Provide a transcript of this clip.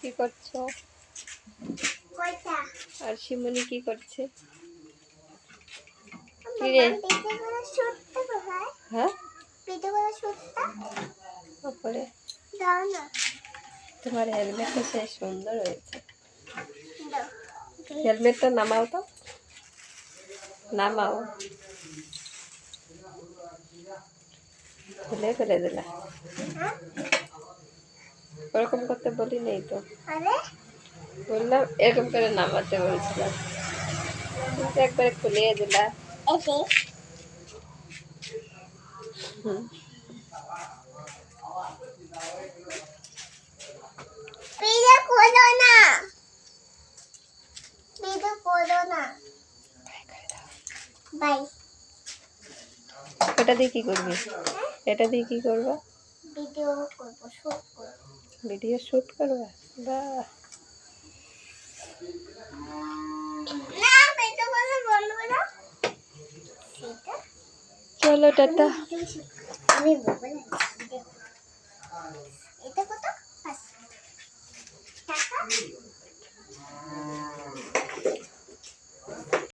কি করছো? আর শিমুনি কি করছে? কিরে? হ্যাঁ ওপরে তোমার হেলমেটটা সে সুন্দর হয়েছে। হেলমেটটা নামাও তো, নামাও। খুলে ফেলে দিলা। ওরকম করতে বলি নেই তো, বললাম এরকম করে নামাতে বলছিলাম, কিন্তু একবারে খুলিয়ে দিলা। হুম। এটা দিয়ে কি করবি? এটা দিয়ে কি করবো? ভিডিও শুট করবো। বাহ, চলো টাটা। আমি এটা কত? 5 টাকা।